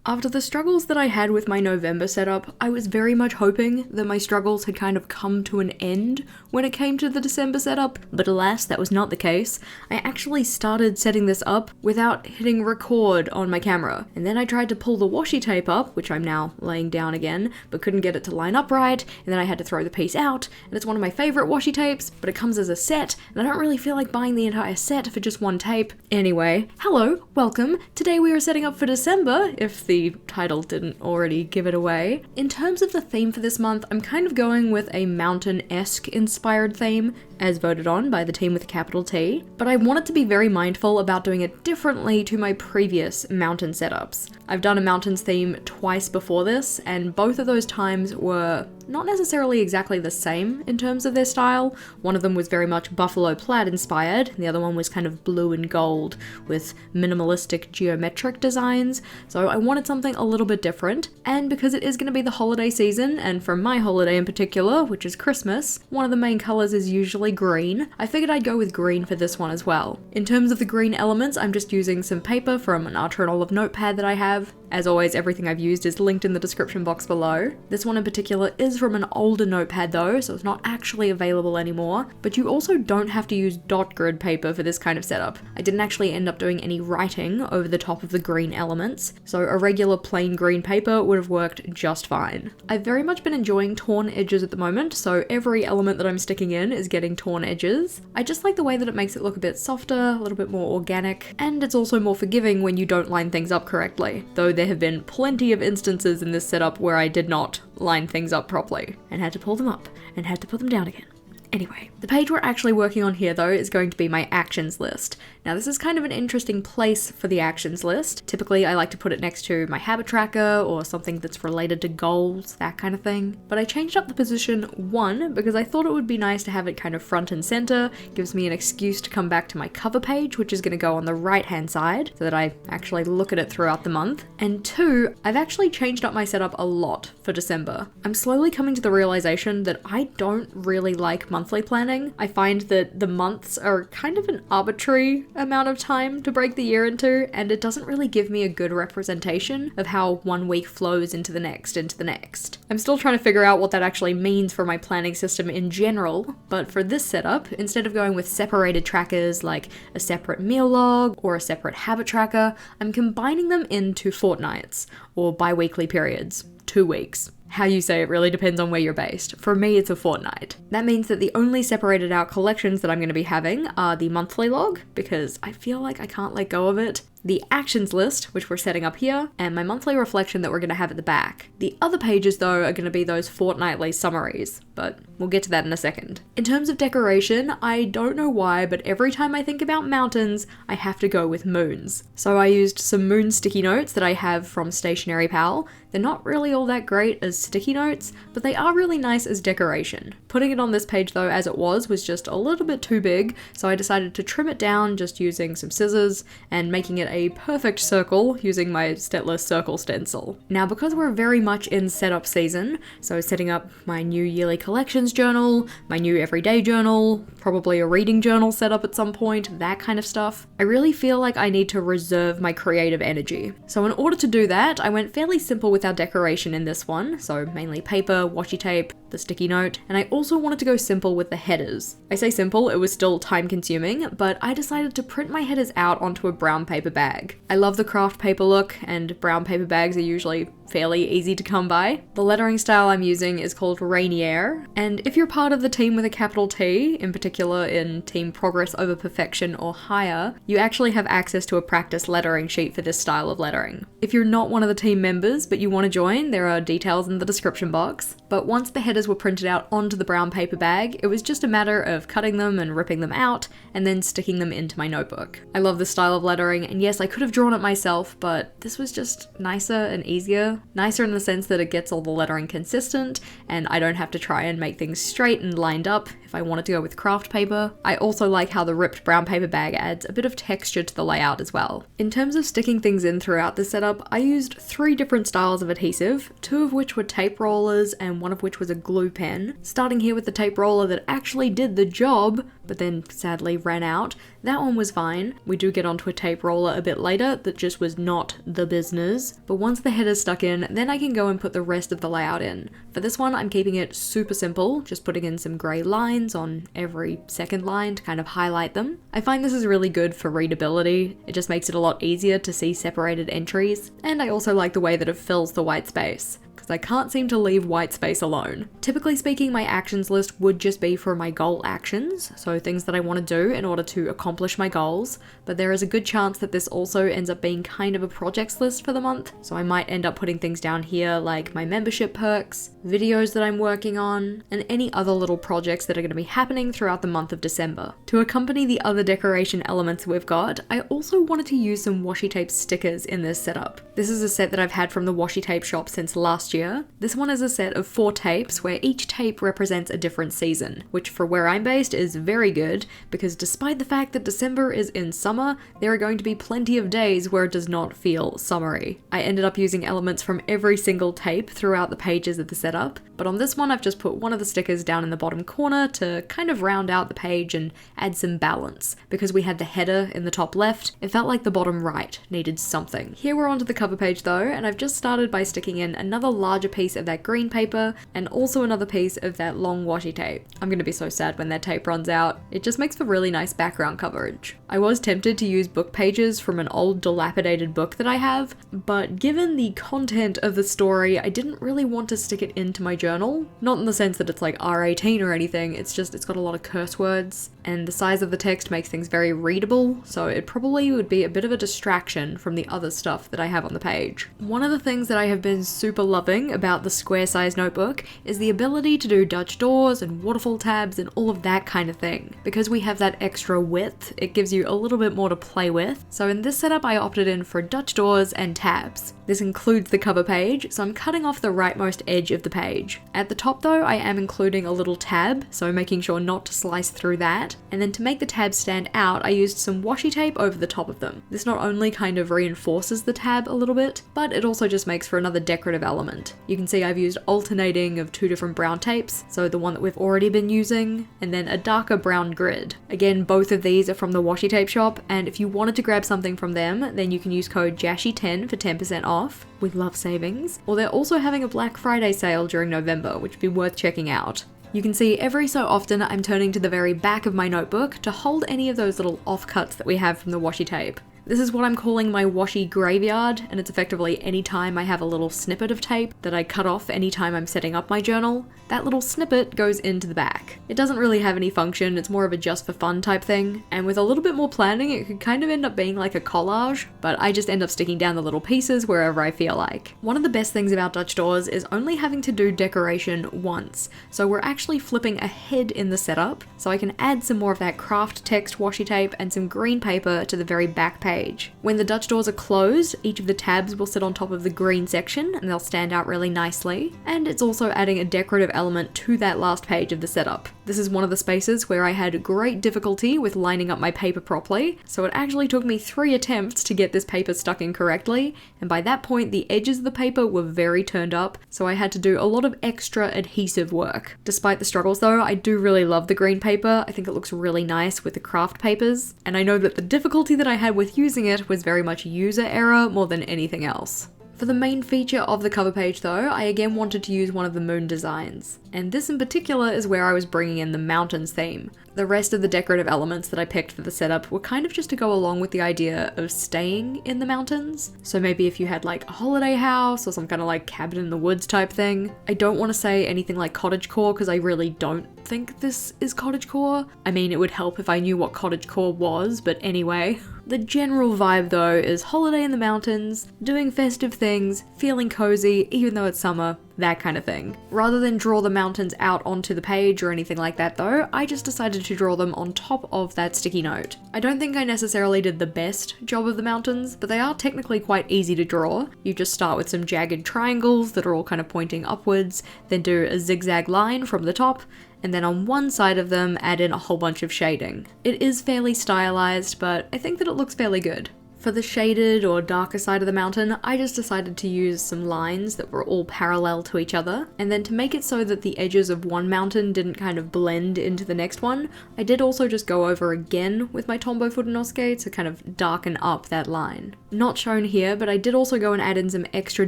After the struggles that I had with my November setup, I was very much hoping that my struggles had kind of come to an end when it came to the December setup, but alas, that was not the case. I actually started setting this up without hitting record on my camera, and then I tried to pull the washi tape up, which I'm now laying down again, but couldn't get it to line up right, and then I had to throw the piece out, and it's one of my favourite washi tapes, but it comes as a set, and I don't really feel like buying the entire set for just one tape. Anyway, hello, welcome. Today we are setting up for December, if the title didn't already give it away. In terms of the theme for this month, I'm kind of going with a mountain-esque inspired theme, as voted on by the team with a capital T, but I wanted to be very mindful about doing it differently to my previous mountain setups. I've done a mountains theme twice before this, and both of those times were not necessarily exactly the same in terms of their style. One of them was very much buffalo plaid inspired, and the other one was kind of blue and gold with minimalistic geometric designs, so I wanted something a little bit different, and because it is going to be the holiday season, and for my holiday in particular, which is Christmas, one of the main colours is usually green, I figured I'd go with green for this one as well. In terms of the green elements, I'm just using some paper from an Archer and Olive notepad that I have. As always, everything I've used is linked in the description box below. This one in particular is from an older notepad though, so it's not actually available anymore, but you also don't have to use dot grid paper for this kind of setup. I didn't actually end up doing any writing over the top of the green elements, so a regular plain green paper would have worked just fine. I've very much been enjoying torn edges at the moment, so every element that I'm sticking in is getting torn edges. I just like the way that it makes it look a bit softer, a little bit more organic, and it's also more forgiving when you don't line things up correctly, though there have been plenty of instances in this setup where I did not line things up properly, and had to pull them up, and had to put them down again. Anyway, the page we're actually working on here though is going to be my actions list. Now this is kind of an interesting place for the actions list. Typically I like to put it next to my habit tracker or something that's related to goals, that kind of thing. But I changed up the position 1 because I thought it would be nice to have it kind of front and center, gives me an excuse to come back to my cover page, which is going to go on the right hand side so that I actually look at it throughout the month. And 2, I've actually changed up my setup a lot for December. I'm slowly coming to the realization that I don't really like monthly planning. I find that the months are kind of an arbitrary amount of time to break the year into, and it doesn't really give me a good representation of how one week flows into the next. I'm still trying to figure out what that actually means for my planning system in general, but for this setup, instead of going with separated trackers like a separate meal log or a separate habit tracker, I'm combining them into fortnights or bi-weekly periods, 2 weeks. How you say it really depends on where you're based. For me, it's a fortnight. That means that the only separated out collections that I'm going to be having are the monthly log, because I feel like I can't let go of it, the actions list, which we're setting up here, and my monthly reflection that we're going to have at the back. The other pages, though, are going to be those fortnightly summaries, but we'll get to that in a second. In terms of decoration, I don't know why, but every time I think about mountains, I have to go with moons. So I used some moon sticky notes that I have from Stationery Pal. They're not really all that great as sticky notes, but they are really nice as decoration. Putting it on this page, though, as it was just a little bit too big, so I decided to trim it down just using some scissors and making it a perfect circle using my Stettler circle stencil. Now, because we're very much in setup season, so setting up my new yearly collections journal, my new everyday journal, probably a reading journal set up at some point, that kind of stuff, I really feel like I need to reserve my creative energy. So in order to do that, I went fairly simple with our decoration in this one, so mainly paper, washi tape, the sticky note, and I also wanted to go simple with the headers. I say simple, it was still time consuming, but I decided to print my headers out onto a brown paper bag. I love the craft paper look, and brown paper bags are usually fairly easy to come by. The lettering style I'm using is called Rainier, and if you're part of the team with a capital T, in particular in Team Progress Over Perfection or higher, you actually have access to a practice lettering sheet for this style of lettering. If you're not one of the team members but you want to join, there are details in the description box. But once the headers were printed out onto the brown paper bag, it was just a matter of cutting them and ripping them out and then sticking them into my notebook. I love this style of lettering, and yes, I could have drawn it myself, but this was just nicer and easier. Nicer in the sense that it gets all the lettering consistent, and I don't have to try and make things straight and lined up if if I wanted to go with craft paper. I also like how the ripped brown paper bag adds a bit of texture to the layout as well. In terms of sticking things in throughout the setup, I used 3 different styles of adhesive, 2 of which were tape rollers and 1 of which was a glue pen. Starting here with the tape roller that actually did the job, but then sadly ran out. That one was fine. We do get onto a tape roller a bit later that just was not the business. But once the header's stuck in, then I can go and put the rest of the layout in. For this one, I'm keeping it super simple, just putting in some grey lines on every second line to kind of highlight them. I find this is really good for readability. It just makes it a lot easier to see separated entries, and I also like the way that it fills the white space, because I can't seem to leave white space alone. Typically speaking, my actions list would just be for my goal actions, so things that I want to do in order to accomplish my goals, but there is a good chance that this also ends up being kind of a projects list for the month, so I might end up putting things down here like my membership perks, videos that I'm working on, and any other little projects that are going to be happening throughout the month of December. To accompany the other decoration elements we've got, I also wanted to use some washi tape stickers in this setup. This is a set that I've had from the washi tape shop since last year. This one is a set of 4 tapes where each tape represents a different season, which for where I'm based is very good, because despite the fact that December is in summer, there are going to be plenty of days where it does not feel summery. I ended up using elements from every single tape throughout the pages of the setup, but on this one I've just put one of the stickers down in the bottom corner to kind of round out the page and add some balance. Because we had the header in the top left, it felt like the bottom right needed something. Here we're onto the cover page though, and I've just started by sticking in another larger piece of that green paper and also another piece of that long washi tape. I'm gonna be so sad when that tape runs out. It just makes for really nice background coverage. I was tempted to use book pages from an old dilapidated book that I have, but given the content of the story, I didn't really want to stick it into my journal. Not in the sense that it's like R18 or anything, it's just it's got a lot of curse words, and the size of the text makes things very readable, so it probably would be a bit of a distraction from the other stuff that I have on the page. One of the things that I have been super loving about the square size notebook is the ability to do Dutch doors and waterfall tabs and all of that kind of thing. Because we have that extra width, it gives you a little bit more to play with. So in this setup I opted in for Dutch doors and tabs. This includes the cover page, so I'm cutting off the rightmost edge of the page. At the top though, I am including a little tab, so making sure not to slice through that. And then to make the tabs stand out, I used some washi tape over the top of them. This not only kind of reinforces the tab a little bit, but it also just makes for another decorative element. You can see I've used alternating of 2 different brown tapes, so the one that we've already been using, and then a darker brown grid. Again, both of these are from the washi tape shop, and if you wanted to grab something from them, then you can use code JashiiCorrin for 10% off. We love savings. Or they're also having a Black Friday sale during November, which would be worth checking out. You can see every so often I'm turning to the very back of my notebook to hold any of those little offcuts that we have from the washi tape. This is what I'm calling my washi graveyard, and it's effectively any time I have a little snippet of tape that I cut off anytime I'm setting up my journal, that little snippet goes into the back. It doesn't really have any function, it's more of a just for fun type thing, and with a little bit more planning it could kind of end up being like a collage, but I just end up sticking down the little pieces wherever I feel like. One of the best things about Dutch doors is only having to do decoration once, so we're actually flipping ahead in the setup, so I can add some more of that craft text washi tape and some green paper to the very back page. When the Dutch doors are closed, each of the tabs will sit on top of the green section and they'll stand out really nicely, and it's also adding a decorative element to that last page of the setup. This is one of the spaces where I had great difficulty with lining up my paper properly, so it actually took me 3 attempts to get this paper stuck in correctly, and by that point the edges of the paper were very turned up, so I had to do a lot of extra adhesive work. Despite the struggles though, I do really love the green paper. I think it looks really nice with the craft papers, and I know that the difficulty that I had with using it was very much user error more than anything else. For the main feature of the cover page though, I again wanted to use one of the moon designs, and this in particular is where I was bringing in the mountains theme. The rest of the decorative elements that I picked for the setup were kind of just to go along with the idea of staying in the mountains. So maybe if you had like a holiday house or some kind of like cabin in the woods type thing. I don't want to say anything like cottagecore because I really don't think this is cottagecore. I mean, it would help if I knew what cottagecore was, but anyway. The general vibe though is holiday in the mountains, doing festive things, feeling cozy even though it's summer, that kind of thing. Rather than draw the mountains out onto the page or anything like that though, I just decided to draw them on top of that sticky note. I don't think I necessarily did the best job of the mountains, but they are technically quite easy to draw. You just start with some jagged triangles that are all kind of pointing upwards, then do a zigzag line from the top, and then on one side of them add in a whole bunch of shading. It is fairly stylized, but I think that it looks fairly good. For the shaded or darker side of the mountain, I just decided to use some lines that were all parallel to each other, and then to make it so that the edges of one mountain didn't kind of blend into the next one, I did also just go over again with my Tombow Fudenosuke to kind of darken up that line. Not shown here, but I did also go and add in some extra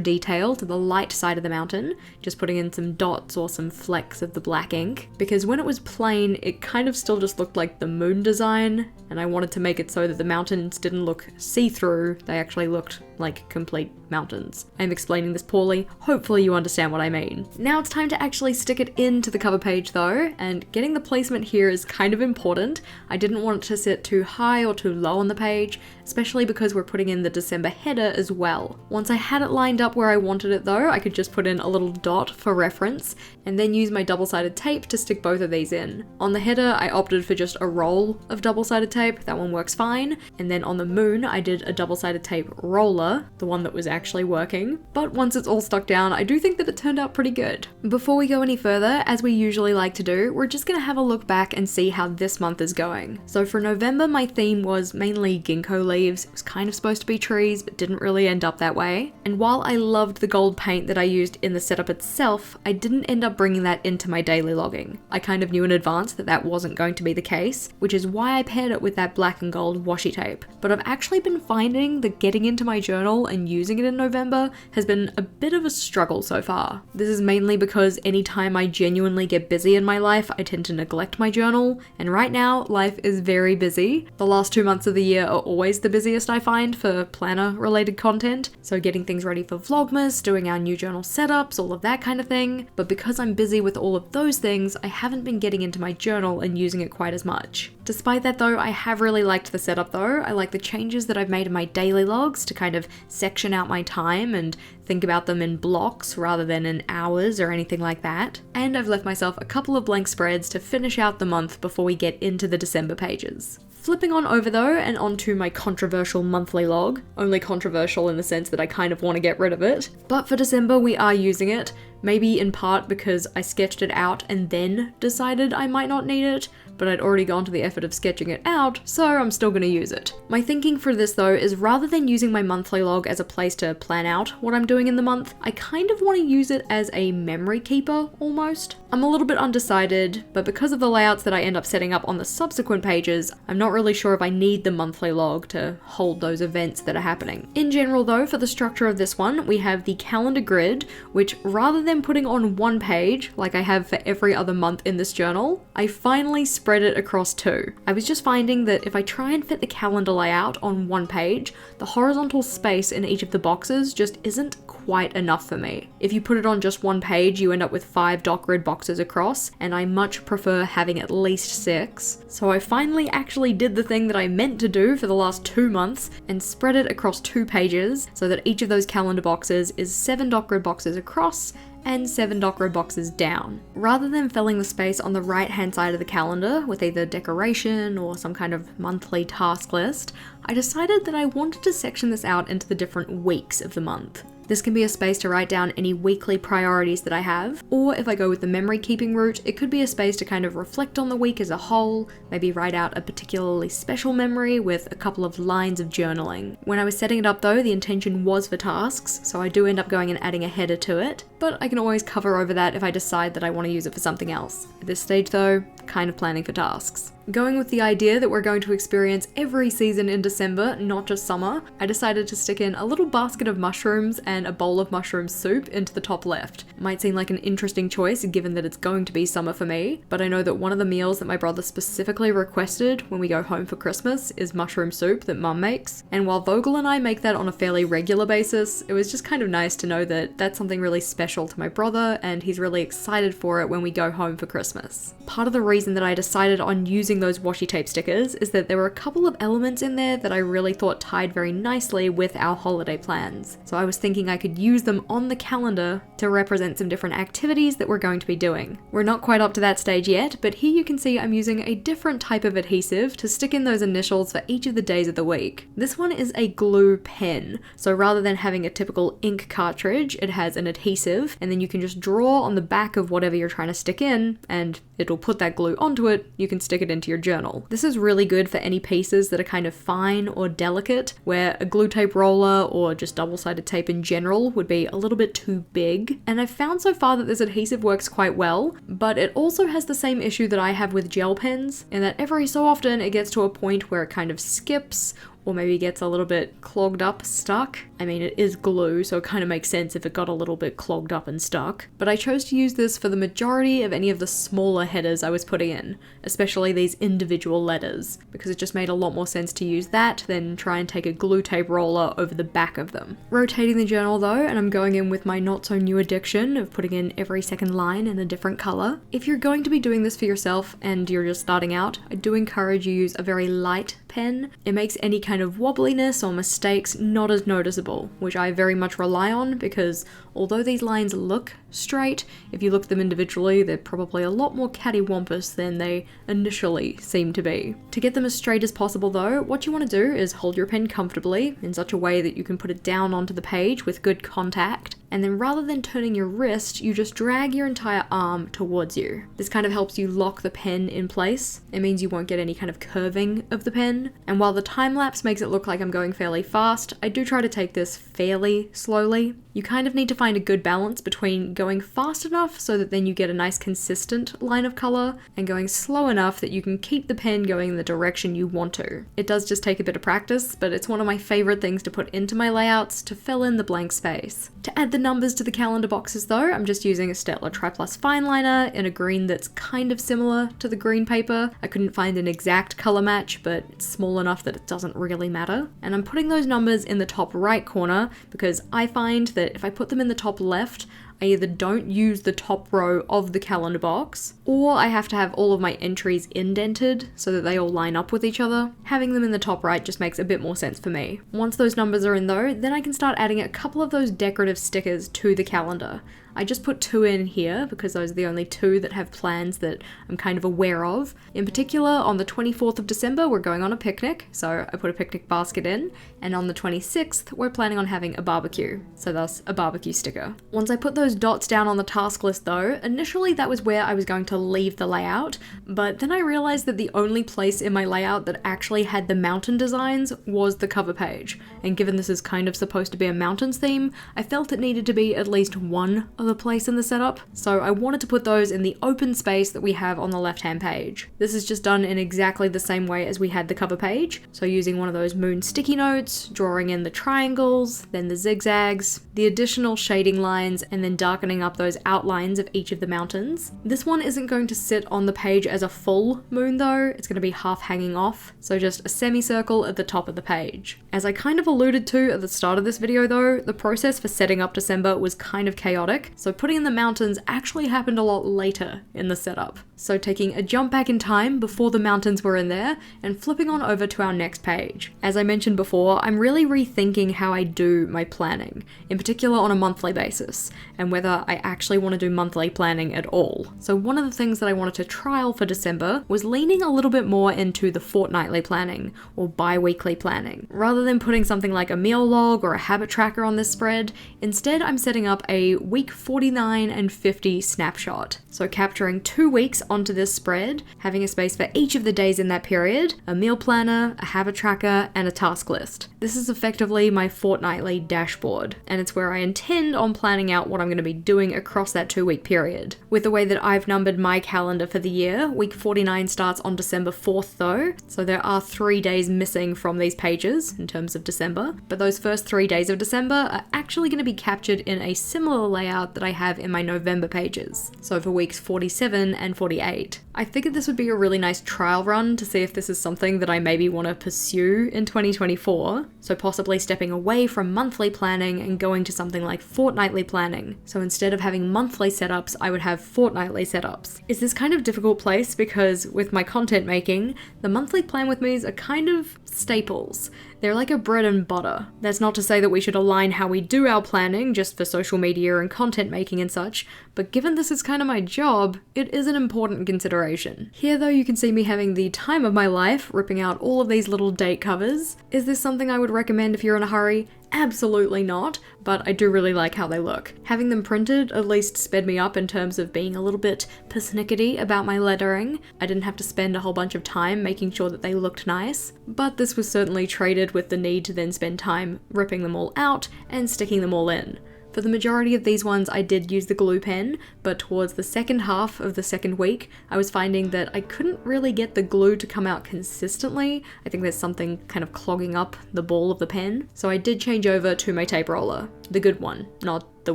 detail to the light side of the mountain, just putting in some dots or some flecks of the black ink, because when it was plain, it kind of still just looked like the moon design, and I wanted to make it so that the mountains didn't look see-through, they actually looked like complete mountains. I'm explaining this poorly, hopefully you understand what I mean. Now it's time to actually stick it into the cover page though, and getting the placement here is kind of important. I didn't want it to sit too high or too low on the page, especially because we're putting in the December header as well. Once I had it lined up where I wanted it though, I could just put in a little dot for reference, and then use my double-sided tape to stick both of these in. On the header, I opted for just a roll of double-sided tape, that one works fine, and then on the moon, I did a double-sided tape roller, the one that was actually working, but once it's all stuck down, I do think that it turned out pretty good. Before we go any further, as we usually like to do, we're just gonna have a look back and see how this month is going. So for November, my theme was mainly ginkgo leaves. It was kind of supposed to be trees, but didn't really end up that way. And while I loved the gold paint that I used in the setup itself, I didn't end up bringing that into my daily logging. I kind of knew in advance that that wasn't going to be the case, which is why I paired it with that black and gold washi tape. But I've actually been finding that getting into my journal and using it in November has been a bit of a struggle so far. This is mainly because anytime I genuinely get busy in my life, I tend to neglect my journal, and right now, life is very busy. The last 2 months of the year are always the busiest I find for planner-related content, so getting things ready for Vlogmas, doing our new journal setups, all of that kind of thing, but because I'm busy with all of those things, I haven't been getting into my journal and using it quite as much. Despite that though, I have really liked the setup though. I like the changes that I've made in my daily logs to kind of section out my time and think about them in blocks rather than in hours or anything like that. And I've left myself a couple of blank spreads to finish out the month before we get into the December pages. Flipping on over though and onto my controversial monthly log, only controversial in the sense that I kind of want to get rid of it, but for December we are using it, maybe in part because I sketched it out and then decided I might not need it, but I'd already gone to the effort of sketching it out, so I'm still gonna use it. My thinking for this though is rather than using my monthly log as a place to plan out what I'm doing in the month, I kind of want to use it as a memory keeper almost. I'm a little bit undecided, but because of the layouts that I end up setting up on the subsequent pages, I'm not really sure if I need the monthly log to hold those events that are happening. In general though, for the structure of this one, we have the calendar grid, which rather than putting on one page, like I have for every other month in this journal, I finally spread it across two. I was just finding that if I try and fit the calendar layout on one page, the horizontal space in each of the boxes just isn't quite enough for me. If you put it on just one page, you end up with 5 dot grid boxes across, and I much prefer having at least 6. So I finally actually did the thing that I meant to do for the last 2 months and spread it across 2 pages so that each of those calendar boxes is 7 dot grid boxes across and 7 dot grid boxes down. Rather than filling the space on the right hand side of the calendar with either decoration or some kind of monthly task list, I decided that I wanted to section this out into the different weeks of the month. This can be a space to write down any weekly priorities that I have, or if I go with the memory keeping route, it could be a space to kind of reflect on the week as a whole, maybe write out a particularly special memory with a couple of lines of journaling. When I was setting it up though, the intention was for tasks, so I do end up going and adding a header to it, but I can always cover over that if I decide that I want to use it for something else. At this stage though, kind of planning for tasks. Going with the idea that we're going to experience every season in December, not just summer, I decided to stick in a little basket of mushrooms and a bowl of mushroom soup into the top left. Might seem like an interesting choice given that it's going to be summer for me, but I know that one of the meals that my brother specifically requested when we go home for Christmas is mushroom soup that mum makes, and while Vogel and I make that on a fairly regular basis, it was just kind of nice to know that that's something really special to my brother and he's really excited for it when we go home for Christmas. Part of the reason that I decided on using those washi tape stickers is that there were a couple of elements in there that I really thought tied very nicely with our holiday plans. So I was thinking I could use them on the calendar to represent some different activities that we're going to be doing. We're not quite up to that stage yet, but here you can see I'm using a different type of adhesive to stick in those initials for each of the days of the week. This one is a glue pen, so rather than having a typical ink cartridge, it has an adhesive, and then you can just draw on the back of whatever you're trying to stick in, and it'll put that glue onto it. You can stick it into your journal. This is really good for any pieces that are kind of fine or delicate, where a glue tape roller or just double-sided tape in general would be a little bit too big. And I've found so far that this adhesive works quite well, but it also has the same issue that I have with gel pens, in that every so often it gets to a point where it kind of skips, or maybe gets a little bit clogged up, stuck. I mean, it is glue, so it kind of makes sense if it got a little bit clogged up and stuck. But I chose to use this for the majority of any of the smaller headers I was putting in, especially these individual letters, because it just made a lot more sense to use that than try and take a glue tape roller over the back of them. Rotating the journal though, and I'm going in with my not so new addiction of putting in every second line in a different color. If you're going to be doing this for yourself and you're just starting out, I do encourage you use a very light pen. It makes any kind of wobbliness or mistakes not as noticeable, which I very much rely on, because although these lines look straight, if you look at them individually, they're probably a lot more cattywampus than they initially seem to be. To get them as straight as possible though, what you want to do is hold your pen comfortably in such a way that you can put it down onto the page with good contact, and then rather than turning your wrist, you just drag your entire arm towards you. This kind of helps you lock the pen in place. It means you won't get any kind of curving of the pen, and while the time lapse makes it look like I'm going fairly fast, I do try to take this fairly slowly. You kind of need to find a good balance between going fast enough so that then you get a nice consistent line of color, and going slow enough that you can keep the pen going in the direction you want to. It does just take a bit of practice, but it's one of my favorite things to put into my layouts to fill in the blank space. To add the numbers to the calendar boxes though, I'm just using a Staedtler Tri-Plus fine liner in a green that's kind of similar to the green paper. I couldn't find an exact color match, but it's small enough that it doesn't really matter. And I'm putting those numbers in the top right corner because I find that if I put them in the top left, I either don't use the top row of the calendar box, or I have to have all of my entries indented so that they all line up with each other. Having them in the top right just makes a bit more sense for me. Once those numbers are in though, then I can start adding a couple of those decorative stickers to the calendar. I just put 2 in here because those are the only 2 that have plans that I'm kind of aware of. In particular, on the 24th of December, we're going on a picnic, so I put a picnic basket in, and on the 26th, we're planning on having a barbecue, so thus a barbecue sticker. Once I put those dots down on the task list though, initially that was where I was going to leave the layout, but then I realized that the only place in my layout that actually had the mountain designs was the cover page, and given this is kind of supposed to be a mountains theme, I felt it needed to be at least one other place in the setup, so I wanted to put those in the open space that we have on the left-hand page. This is just done in exactly the same way as we had the cover page, so using one of those moon sticky notes, drawing in the triangles, then the zigzags, the additional shading lines, and then darkening up those outlines of each of the mountains. This one isn't going to sit on the page as a full moon though, it's going to be half hanging off, so just a semicircle at the top of the page. As I kind of alluded to at the start of this video though, the process for setting up December was kind of chaotic, so putting in the mountains actually happened a lot later in the setup. So taking a jump back in time before the mountains were in there and flipping on over to our next page. As I mentioned before, I'm really rethinking how I do my planning, in particular on a monthly basis, and whether I actually want to do monthly planning at all. So one of the things that I wanted to trial for December was leaning a little bit more into the fortnightly planning or bi-weekly planning. Rather than putting something like a meal log or a habit tracker on this spread, instead I'm setting up a week 49 and 50 snapshot. So capturing 2 weeks onto this spread, having a space for each of the days in that period, a meal planner, a habit tracker, and a task list. This is effectively my fortnightly dashboard, and it's where I intend on planning out what I'm going to be doing across that 2-week period. With the way that I've numbered my calendar for the year, week 49 starts on December 4th though, so there are 3 days missing from these pages in terms of December, but those first 3 days of December are actually going to be captured in a similar layout that I have in my November pages. So for weeks 47 and 48, 28. I figured this would be a really nice trial run to see if this is something that I maybe want to pursue in 2024, so possibly stepping away from monthly planning and going to something like fortnightly planning. So instead of having monthly setups, I would have fortnightly setups. It's this kind of difficult place because with my content making, the monthly plan with me's are kind of staples. They're like a bread and butter. That's not to say that we should align how we do our planning just for social media and content making and such, but given this is kind of my job, it is an important consideration. Here though, you can see me having the time of my life, ripping out all of these little date covers. Is this something I would recommend if you're in a hurry? Absolutely not, but I do really like how they look. Having them printed at least sped me up in terms of being a little bit persnickety about my lettering. I didn't have to spend a whole bunch of time making sure that they looked nice, but this was certainly traded with the need to then spend time ripping them all out and sticking them all in. For the majority of these ones, I did use the glue pen, but towards the second half of the second week, I was finding that I couldn't really get the glue to come out consistently. I think there's something kind of clogging up the ball of the pen, so I did change over to my tape roller. The good one, not the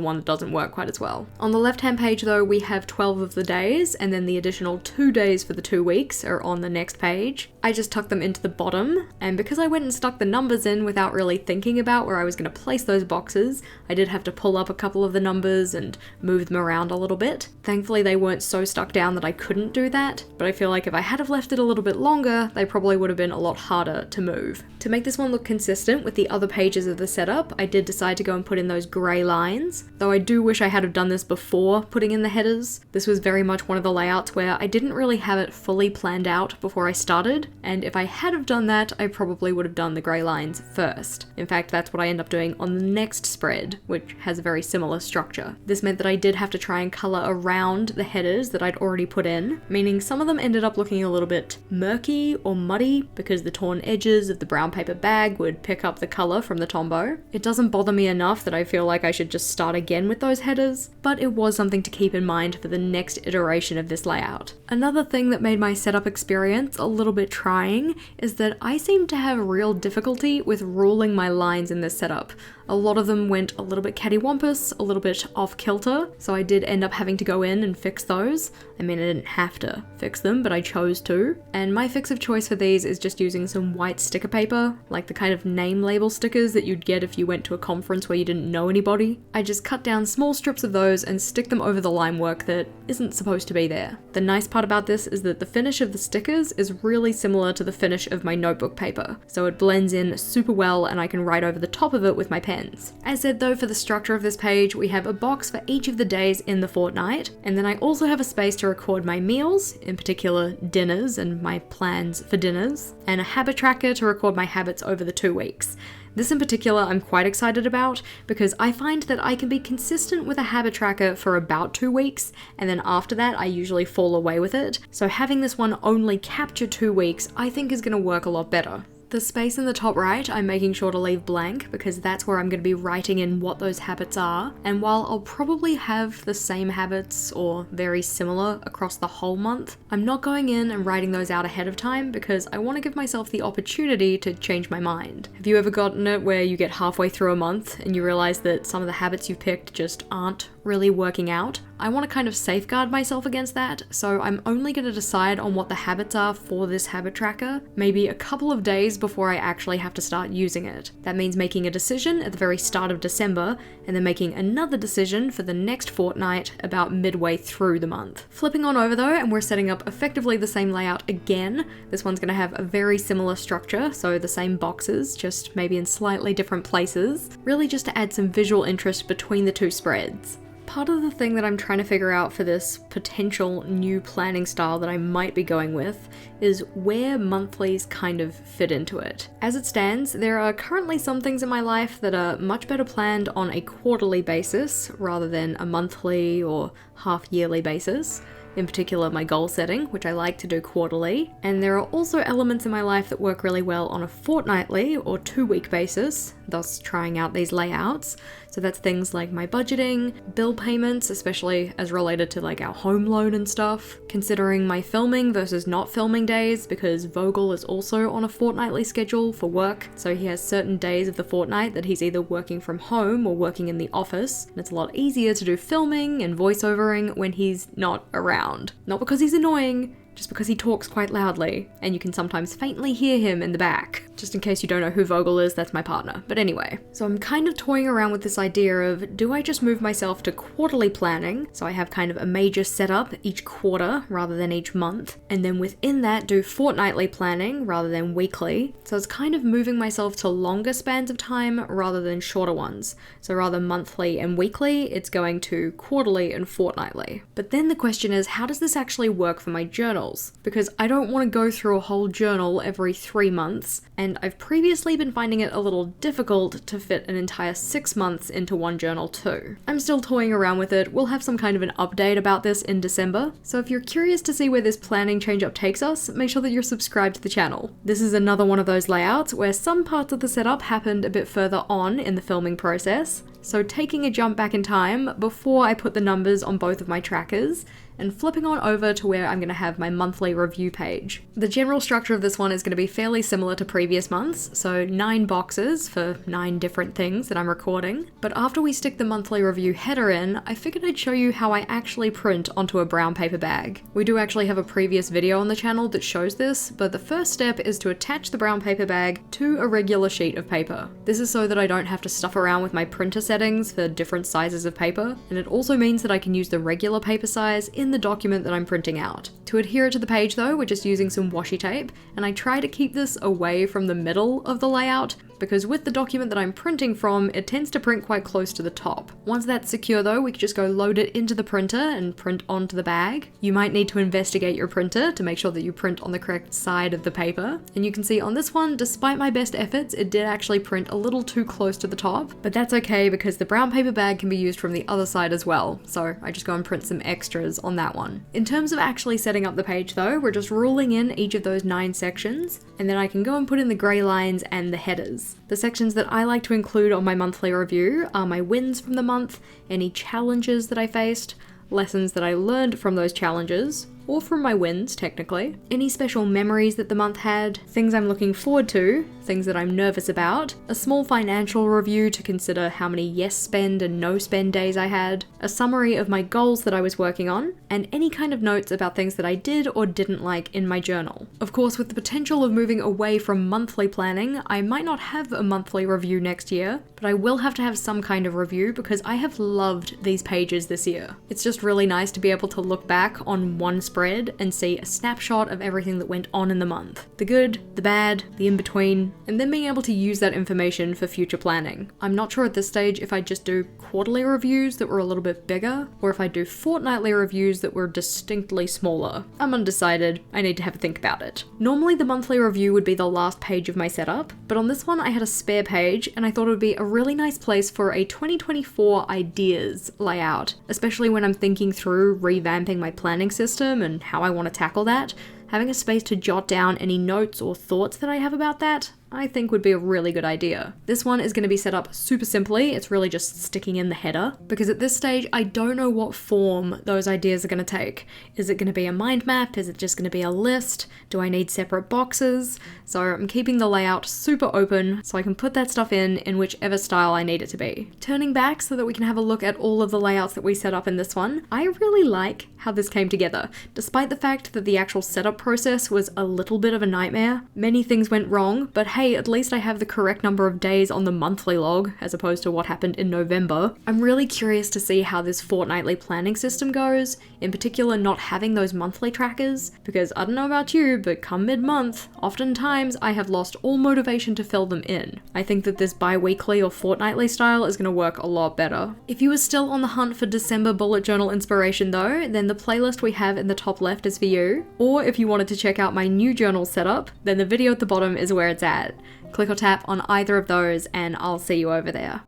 one that doesn't work quite as well. On the left-hand page though, we have 12 of the days, and then the additional 2 days for the 2 weeks are on the next page. I just tucked them into the bottom, and because I went and stuck the numbers in without really thinking about where I was going to place those boxes, I did have to pull up a couple of the numbers and move them around a little bit. Thankfully they weren't so stuck down that I couldn't do that, but I feel like if I had have left it a little bit longer, they probably would have been a lot harder to move. To make this one look consistent with the other pages of the setup, I did decide to go and put in those grey lines, though I do wish I had have done this before putting in the headers. This was very much one of the layouts where I didn't really have it fully planned out before I started, and if I had have done that, I probably would have done the grey lines first. In fact, that's what I end up doing on the next spread, which has a very similar structure. This meant that I did have to try and colour around the headers that I'd already put in, meaning some of them ended up looking a little bit murky or muddy because the torn edges of the brown paper bag would pick up the colour from the Tombow. It doesn't bother me enough that I feel like I should just start again with those headers, but it was something to keep in mind for the next iteration of this layout. Another thing that made my setup experience a little bit trying is that I seem to have real difficulty with ruling my lines in this setup. A lot of them went a little bit cattywampus, a little bit off kilter, so I did end up having to go in and fix those. I mean, I didn't have to fix them, but I chose to. And my fix of choice for these is just using some white sticker paper, like the kind of name label stickers that you'd get if you went to a conference where you didn't know anybody. I just cut down small strips of those and stick them over the line work that isn't supposed to be there. The nice part about this is that the finish of the stickers is really similar to the finish of my notebook paper, so it blends in super well and I can write over the top of it with my pen. As said though, for the structure of this page, we have a box for each of the days in the fortnight, and then I also have a space to record my meals, in particular dinners and my plans for dinners, and a habit tracker to record my habits over the 2 weeks. This in particular I'm quite excited about because I find that I can be consistent with a habit tracker for about 2 weeks, and then after that I usually fall away with it, so having this one only capture 2 weeks I think is going to work a lot better. The space in the top right I'm making sure to leave blank because that's where I'm going to be writing in what those habits are, and while I'll probably have the same habits or very similar across the whole month, I'm not going in and writing those out ahead of time because I want to give myself the opportunity to change my mind. Have you ever gotten it where you get halfway through a month and you realize that some of the habits you've picked just aren't really working out? I want to kind of safeguard myself against that, so I'm only going to decide on what the habits are for this habit tracker maybe a couple of days before I actually have to start using it. That means making a decision at the very start of December, and then making another decision for the next fortnight about midway through the month. Flipping on over though, and we're setting up effectively the same layout again. This one's going to have a very similar structure, so the same boxes, just maybe in slightly different places, really just to add some visual interest between the two spreads. Part of the thing that I'm trying to figure out for this potential new planning style that I might be going with is where monthlies kind of fit into it. As it stands, there are currently some things in my life that are much better planned on a quarterly basis rather than a monthly or half-yearly basis. In particular, my goal setting, which I like to do quarterly, and there are also elements in my life that work really well on a fortnightly or 2-week basis, thus trying out these layouts. So that's things like my budgeting, bill payments, especially as related to like our home loan and stuff, considering my filming versus not filming days, because Vogel is also on a fortnightly schedule for work, so he has certain days of the fortnight that he's either working from home or working in the office, and it's a lot easier to do filming and voiceovering when he's not around. around. Not because he's annoying, just because he talks quite loudly, and you can sometimes faintly hear him in the back. Just in case you don't know who Vogel is, that's my partner. But anyway, so I'm kind of toying around with this idea of, do I just move myself to quarterly planning, so I have kind of a major setup each quarter rather than each month, and then within that do fortnightly planning rather than weekly. So it's kind of moving myself to longer spans of time rather than shorter ones. So rather monthly and weekly, it's going to quarterly and fortnightly. But then the question is, how does this actually work for my journals? Because I don't want to go through a whole journal every 3 months, and I've previously been finding it a little difficult to fit an entire 6 months into one journal too. I'm still toying around with it. We'll have some kind of an update about this in December, so if you're curious to see where this planning change up takes us, make sure that you're subscribed to the channel. This is another one of those layouts where some parts of the setup happened a bit further on in the filming process, so taking a jump back in time before I put the numbers on both of my trackers, and flipping on over to where I'm going to have my monthly review page. The general structure of this one is going to be fairly similar to previous months, so 9 boxes for 9 different things that I'm recording. But after we stick the monthly review header in, I figured I'd show you how I actually print onto a brown paper bag. We do actually have a previous video on the channel that shows this, but the first step is to attach the brown paper bag to a regular sheet of paper. This is so that I don't have to stuff around with my printer settings for different sizes of paper, and it also means that I can use the regular paper size in the document that I'm printing out. To adhere it to the page though, we're just using some washi tape, and I try to keep this away from the middle of the layout, because with the document that I'm printing from, it tends to print quite close to the top. Once that's secure though, we can just go load it into the printer and print onto the bag. You might need to investigate your printer to make sure that you print on the correct side of the paper. And you can see on this one, despite my best efforts, it did actually print a little too close to the top, but that's okay because the brown paper bag can be used from the other side as well. So I just go and print some extras on that one. In terms of actually setting up the page though, we're just ruling in each of those 9 sections, and then I can go and put in the grey lines and the headers. The sections that I like to include on my monthly review are my wins from the month, any challenges that I faced, lessons that I learned from those challenges, or from my wins technically, any special memories that the month had, things I'm looking forward to, things that I'm nervous about, a small financial review to consider how many yes spend and no spend days I had, a summary of my goals that I was working on, and any kind of notes about things that I did or didn't like in my journal. Of course, with the potential of moving away from monthly planning, I might not have a monthly review next year, but I will have to have some kind of review because I have loved these pages this year. It's just really nice to be able to look back on one spread and see a snapshot of everything that went on in the month. The good, the bad, the in-between, and then being able to use that information for future planning. I'm not sure at this stage if I just do quarterly reviews that were a little bit bigger, or if I do fortnightly reviews that were distinctly smaller. I'm undecided, I need to have a think about it. Normally the monthly review would be the last page of my setup, but on this one I had a spare page and I thought it would be a really nice place for a 2024 ideas layout, especially when I'm thinking through revamping my planning system and how I want to tackle that. Having a space to jot down any notes or thoughts that I have about that, I think would be a really good idea. This one is going to be set up super simply. It's really just sticking in the header, because at this stage I don't know what form those ideas are going to take. Is it going to be a mind map? Is it just going to be a list? Do I need separate boxes? So I'm keeping the layout super open so I can put that stuff in whichever style I need it to be. Turning back so that we can have a look at all of the layouts that we set up in this one, I really like how this came together. Despite the fact that the actual setup process was a little bit of a nightmare, many things went wrong, but hey, at least I have the correct number of days on the monthly log as opposed to what happened in November. I'm really curious to see how this fortnightly planning system goes, in particular not having those monthly trackers, because I don't know about you, but come mid-month, oftentimes I have lost all motivation to fill them in. I think that this bi-weekly or fortnightly style is going to work a lot better. If you are still on the hunt for December bullet journal inspiration though, then the playlist we have in the top left is for you, or if you wanted to check out my new journal setup, then the video at the bottom is where it's at. Click or tap on either of those and I'll see you over there.